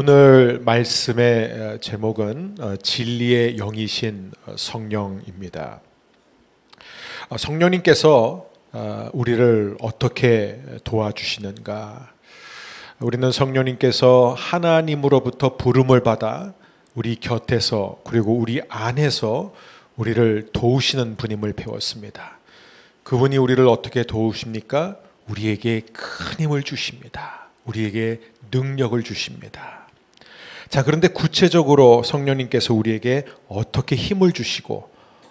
오늘 말씀의 제목은 진리의 영이신 성령입니다. 성령님께서 우리를 어떻게 도와주시는가? 우리는 성령님께서 하나님으로부터 부름을 받아 우리 곁에서 그리고 우리 안에서 우리를 도우시는 분임을 배웠습니다. 그분이 우리를 어떻게 도우십니까? 우리에게 큰 힘을 주십니다. 우리에게 능력을 주십니다. 자, 그런데 구체적으로 성령님께서 우리에게 어떻게 힘을 주시고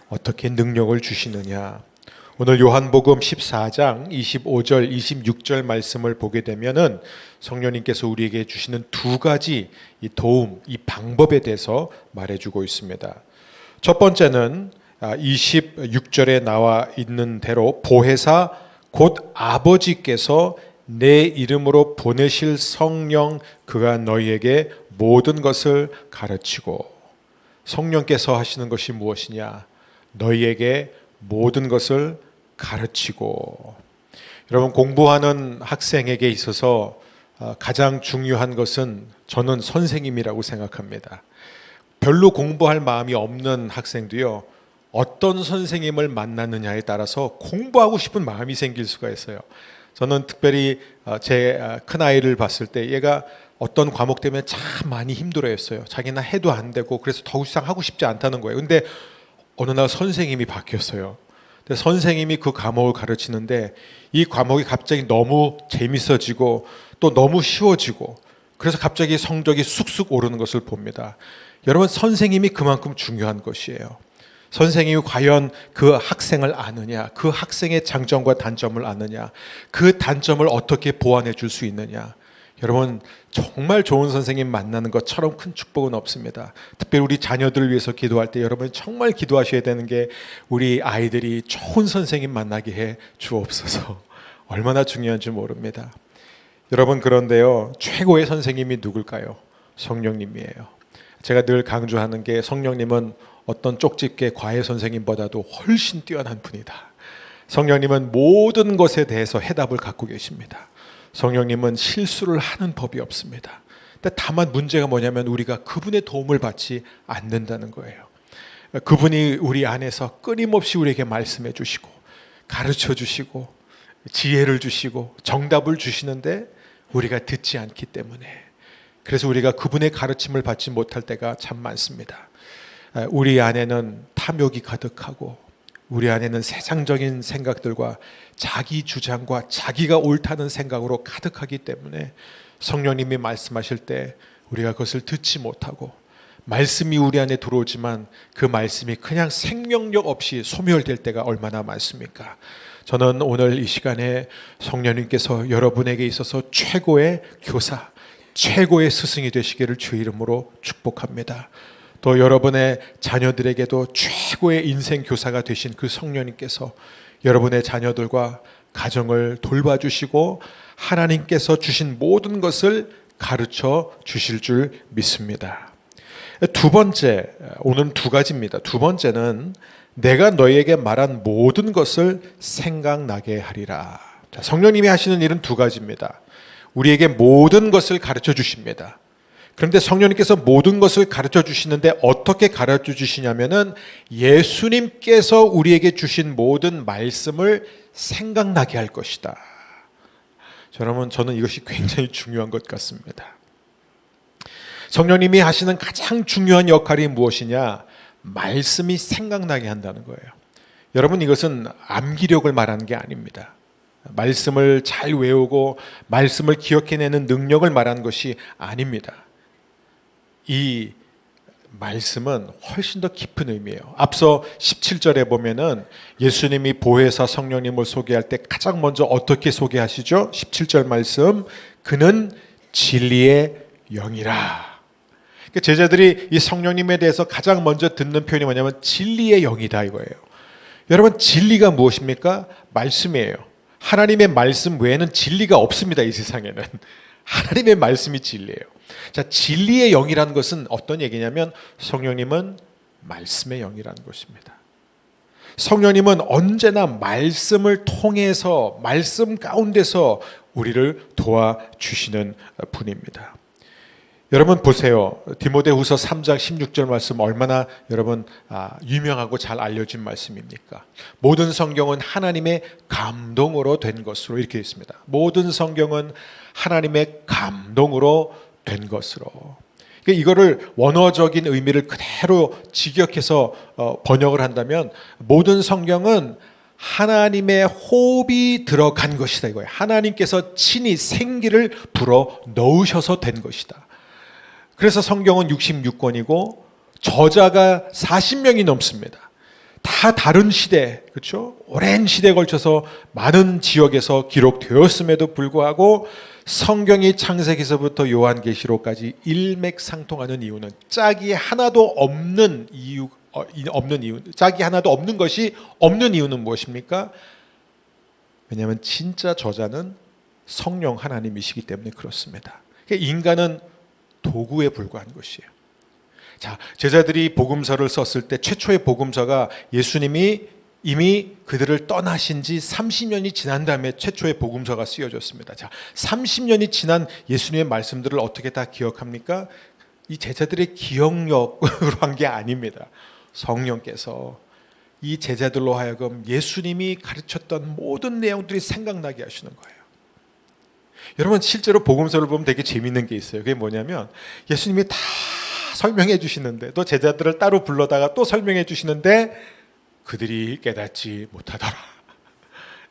어떻게 능력을 주시느냐? 오늘 요한복음 14장 25절, 26절 말씀을 보게 되면은 성령님께서 우리에게 주시는 두 가지 이 도움, 이 방법에 대해서 말해주고 있습니다. 첫 번째는 26절에 나와 있는 대로 보혜사 곧 아버지께서 내 이름으로 보내실 성령 그가 너희에게 모든 것을 가르치고, 성령께서 하시는 것이 무엇이냐? 너희에게 모든 것을 가르치고. 여러분, 공부하는 학생에게 있어서 가장 중요한 것은 저는 선생님이라고 생각합니다. 별로 공부할 마음이 없는 학생도요, 어떤 선생님을 만나느냐에 따라서 공부하고 싶은 마음이 생길 수가 있어요. 저는 특별히 제 큰아이를 봤을 때 얘가 어떤 과목 때문에 참 많이 힘들어했어요. 자기는 해도 안 되고 그래서 더 이상 하고 싶지 않다는 거예요. 근데 어느 날 선생님이 바뀌었어요. 근데 선생님이 그 과목을 가르치는데 이 과목이 갑자기 너무 재밌어지고 또 너무 쉬워지고 그래서 갑자기 성적이 쑥쑥 오르는 것을 봅니다. 여러분, 선생님이 그만큼 중요한 것이에요. 선생님이 과연 그 학생을 아느냐, 그 학생의 장점과 단점을 아느냐, 그 단점을 어떻게 보완해 줄 수 있느냐. 여러분, 정말 좋은 선생님 만나는 것처럼 큰 축복은 없습니다. 특별히 우리 자녀들을 위해서 기도할 때 여러분 정말 기도하셔야 되는 게 우리 아이들이 좋은 선생님 만나게 해 주옵소서. 얼마나 중요한지 모릅니다. 여러분, 그런데요, 최고의 선생님이 누굴까요? 성령님이에요. 제가 늘 강조하는 게 성령님은 어떤 쪽집게 과외 선생님보다도 훨씬 뛰어난 분이다. 성령님은 모든 것에 대해서 해답을 갖고 계십니다. 성령님은 실수를 하는 법이 없습니다. 근데 다만 문제가 뭐냐면 우리가 그분의 도움을 받지 않는다는 거예요. 그분이 우리 안에서 끊임없이 우리에게 말씀해 주시고 가르쳐 주시고 지혜를 주시고 정답을 주시는데 우리가 듣지 않기 때문에, 그래서 우리가 그분의 가르침을 받지 못할 때가 참 많습니다. 우리 안에는 탐욕이 가득하고 우리 안에는 세상적인 생각들과 자기 주장과 자기가 옳다는 생각으로 가득하기 때문에 성령님이 말씀하실 때 우리가 그것을 듣지 못하고 말씀이 우리 안에 들어오지만 그 말씀이 그냥 생명력 없이 소멸될 때가 얼마나 많습니까? 저는 오늘 이 시간에 성령님께서 여러분에게 있어서 최고의 교사, 최고의 스승이 되시기를 주의 이름으로 축복합니다. 또 여러분의 자녀들에게도 최고의 인생 교사가 되신 그 성령님께서 여러분의 자녀들과 가정을 돌봐주시고 하나님께서 주신 모든 것을 가르쳐 주실 줄 믿습니다. 두 번째, 오늘은 두 가지입니다. 두 번째는 내가 너희에게 말한 모든 것을 생각나게 하리라. 자, 성령님이 하시는 일은 두 가지입니다. 우리에게 모든 것을 가르쳐 주십니다. 그런데 성령님께서 모든 것을 가르쳐 주시는데 어떻게 가르쳐 주시냐면은 예수님께서 우리에게 주신 모든 말씀을 생각나게 할 것이다. 여러분, 저는 이것이 굉장히 중요한 것 같습니다. 성령님이 하시는 가장 중요한 역할이 무엇이냐? 말씀이 생각나게 한다는 거예요. 여러분, 이것은 암기력을 말하는 게 아닙니다. 말씀을 잘 외우고 말씀을 기억해내는 능력을 말하는 것이 아닙니다. 이 말씀은 훨씬 더 깊은 의미예요. 앞서 17절에 보면은 예수님이 보혜사 성령님을 소개할 때 가장 먼저 어떻게 소개하시죠? 17절 말씀, 그는 진리의 영이라. 제자들이 이 성령님에 대해서 가장 먼저 듣는 표현이 뭐냐면 진리의 영이다 이거예요. 여러분, 진리가 무엇입니까? 말씀이에요. 하나님의 말씀 외에는 진리가 없습니다. 이 세상에는 하나님의 말씀이 진리예요. 자, 진리의 영이라는 것은 어떤 얘기냐면 성령님은 말씀의 영이라는 것입니다. 성령님은 언제나 말씀을 통해서 말씀 가운데서 우리를 도와주시는 분입니다. 여러분 보세요. 디모데후서 3장 16절 말씀 얼마나 여러분 유명하고 잘 알려진 말씀입니까? 모든 성경은 하나님의 감동으로 된 것으로 이렇게 있습니다. 모든 성경은 하나님의 감동으로 된 것으로. 그러니까 이거를 원어적인 의미를 그대로 직역해서 번역을 한다면 모든 성경은 하나님의 호흡이 들어간 것이다 이거예요. 하나님께서 친히 생기를 불어 넣으셔서 된 것이다. 그래서 성경은 66권이고 저자가 40명이 넘습니다. 다 다른 시대, 그렇죠? 오랜 시대에 걸쳐서 많은 지역에서 기록되었음에도 불구하고 성경이 창세기서부터 요한계시록까지 일맥상통하는 이유는 짝이 하나도 없는 이유, 짝이 하나도 없는 것이 없는 이유는 무엇입니까? 왜냐하면 진짜 저자는 성령 하나님이시기 때문에 그렇습니다. 그러니까 인간은 도구에 불과한 것이에요. 자, 제자들이 복음서를 썼을 때 최초의 복음서가 예수님이 이미 그들을 떠나신 지 30년이 지난 다음에 최초의 복음서가 쓰여졌습니다. 자, 30년이 지난 예수님의 말씀들을 어떻게 다 기억합니까? 이 제자들의 기억력으로 한 게 아닙니다. 성령께서 이 제자들로 하여금 예수님이 가르쳤던 모든 내용들이 생각나게 하시는 거예요. 여러분 실제로 복음서를 보면 되게 재밌는 게 있어요. 그게 뭐냐면 예수님이 다 설명해 주시는데 또 제자들을 따로 불러다가 또 설명해 주시는데 그들이 깨닫지 못하더라.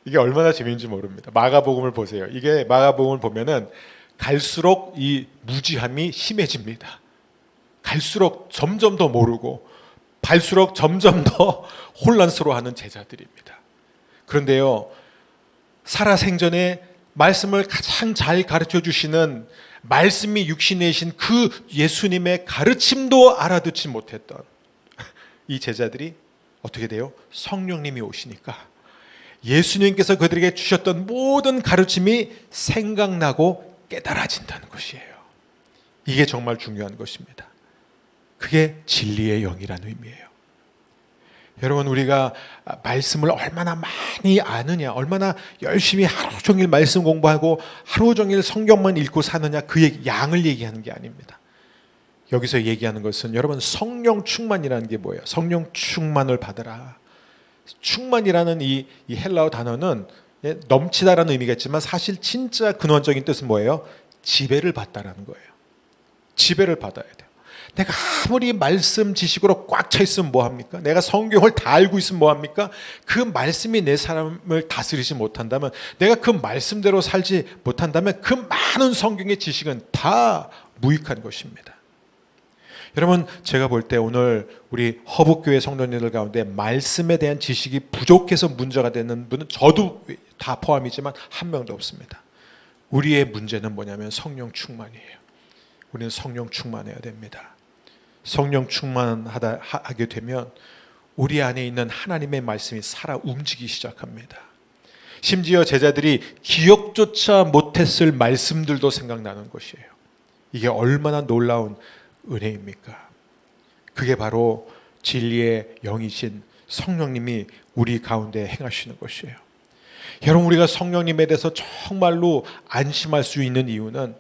이게 얼마나 재미있는지 모릅니다. 마가복음을 보세요. 이게 마가복음을 보면은 갈수록 이 무지함이 심해집니다. 갈수록 점점 더 모르고 갈수록 점점 더 혼란스러워하는 제자들입니다. 그런데요, 살아생전에 말씀을 가장 잘 가르쳐 주시는 말씀이 육신이신 그 예수님의 가르침도 알아듣지 못했던 이 제자들이 어떻게 돼요? 성령님이 오시니까 예수님께서 그들에게 주셨던 모든 가르침이 생각나고 깨달아진다는 것이에요. 이게 정말 중요한 것입니다. 그게 진리의 영이라는 의미예요. 여러분 우리가 말씀을 얼마나 많이 아느냐, 얼마나 열심히 하루 종일 말씀 공부하고 하루 종일 성경만 읽고 사느냐, 그 양을 얘기하는 게 아닙니다. 여기서 얘기하는 것은 여러분 성령 충만이라는 게 뭐예요? 성령 충만을 받으라. 충만이라는 이 헬라어 단어는 넘치다라는 의미가 있지만 사실 진짜 근원적인 뜻은 뭐예요? 지배를 받다라는 거예요. 지배를 받아야 돼요. 내가 아무리 말씀 지식으로 꽉 차 있으면 뭐합니까? 내가 성경을 다 알고 있으면 뭐합니까? 그 말씀이 내 사람을 다스리지 못한다면, 내가 그 말씀대로 살지 못한다면 그 많은 성경의 지식은 다 무익한 것입니다. 여러분 제가 볼 때 오늘 우리 허북교회 성도님들 가운데 말씀에 대한 지식이 부족해서 문제가 되는 분은 저도 다 포함이지만 한 명도 없습니다. 우리의 문제는 뭐냐면 성령 충만이에요. 우리는 성령 충만해야 됩니다. 성령 충만하게 되면 우리 안에 있는 하나님의 말씀이 살아 움직이기 시작합니다. 심지어 제자들이 기억조차 못했을 말씀들도 생각나는 것이에요. 이게 얼마나 놀라운 은혜입니까? 그게 바로 진리의 영이신 성령님이 우리 가운데 행하시는 것이에요. 여러분 우리가 성령님에 대해서 정말로 안심할 수 있는 이유는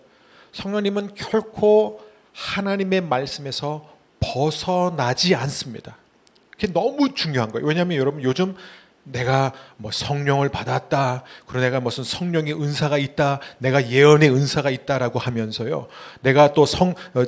성령님은 결코 하나님의 말씀에서 벗어나지 않습니다. 그게 너무 중요한 거예요. 왜냐하면 여러분 요즘 내가 뭐 성령을 받았다, 그리고 내가 무슨 성령의 은사가 있다, 내가 예언의 은사가 있다라고 하면서요, 내가 또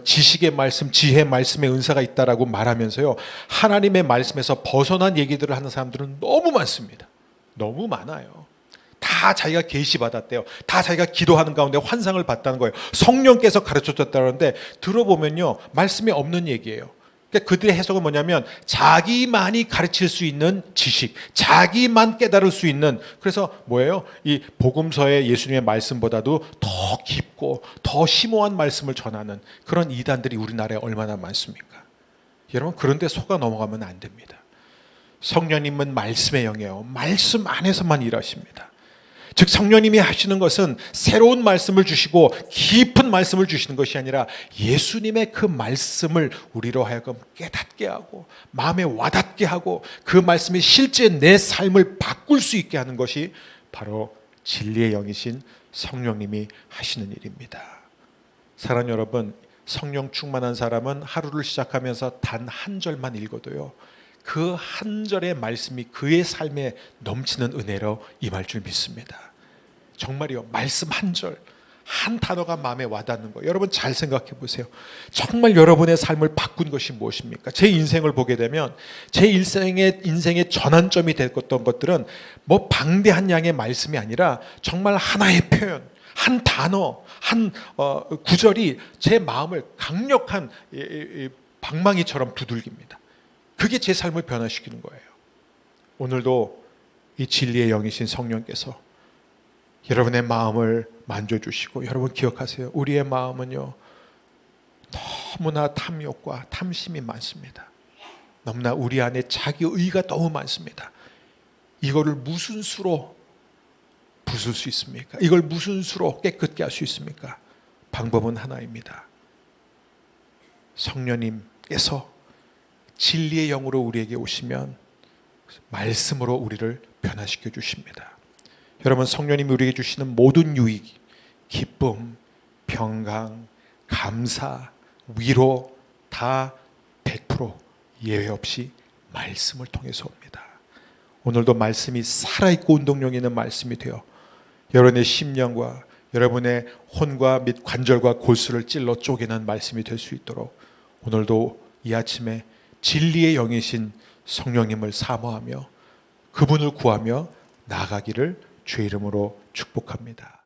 지식의 말씀, 지혜의 말씀의 은사가 있다라고 말하면서요, 하나님의 말씀에서 벗어난 얘기들을 하는 사람들은 너무 많습니다. 너무 많아요. 다 자기가 계시받았대요. 다 자기가 기도하는 가운데 환상을 봤다는 거예요. 성령께서 가르쳐줬다는데 들어보면요 말씀이 없는 얘기예요. 그러니까 그들의 해석은 뭐냐면 자기만이 가르칠 수 있는 지식, 자기만 깨달을 수 있는, 그래서 뭐예요? 이 복음서의 예수님의 말씀보다도 더 깊고 더 심오한 말씀을 전하는 그런 이단들이 우리나라에 얼마나 많습니까? 여러분 그런데 속아 넘어가면 안 됩니다. 성령님은 말씀의 영이에요. 말씀 안에서만 일하십니다. 즉 성령님이 하시는 것은 새로운 말씀을 주시고 깊은 말씀을 주시는 것이 아니라 예수님의 그 말씀을 우리로 하여금 깨닫게 하고 마음에 와닿게 하고 그 말씀이 실제 내 삶을 바꿀 수 있게 하는 것이 바로 진리의 영이신 성령님이 하시는 일입니다. 사랑하는 여러분, 성령 충만한 사람은 하루를 시작하면서 단 한 절만 읽어도요, 그 한 절의 말씀이 그의 삶에 넘치는 은혜로 임할 줄 믿습니다. 정말이요, 말씀 한 절, 한 단어가 마음에 와닿는 거, 여러분 잘 생각해 보세요. 정말 여러분의 삶을 바꾼 것이 무엇입니까? 제 인생을 보게 되면 제 인생의 전환점이 됐던 것들은 뭐 방대한 양의 말씀이 아니라 정말 하나의 표현, 한 단어, 한 구절이 제 마음을 강력한 방망이처럼 두들깁니다. 그게 제 삶을 변화시키는 거예요. 오늘도 이 진리의 영이신 성령께서 여러분의 마음을 만져주시고, 여러분 기억하세요. 우리의 마음은요, 너무나 탐욕과 탐심이 많습니다. 너무나 우리 안에 자기 의가 너무 많습니다. 이거를 무슨 수로 부술 수 있습니까? 이걸 무슨 수로 깨끗게 할 수 있습니까? 방법은 하나입니다. 성령님께서 진리의 영으로 우리에게 오시면 말씀으로 우리를 변화시켜 주십니다. 여러분, 성령님이 우리에게 주시는 모든 유익, 기쁨, 평강, 감사, 위로 다 100% 예외 없이 말씀을 통해서 옵니다. 오늘도 말씀이 살아있고 운동력 있는 말씀이 되어 여러분의 심령과 여러분의 혼과 및 관절과 골수를 찔러 쪼개는 말씀이 될 수 있도록 오늘도 이 아침에 진리의 영이신 성령님을 사모하며 그분을 구하며 나아가기를 주의 이름으로 축복합니다.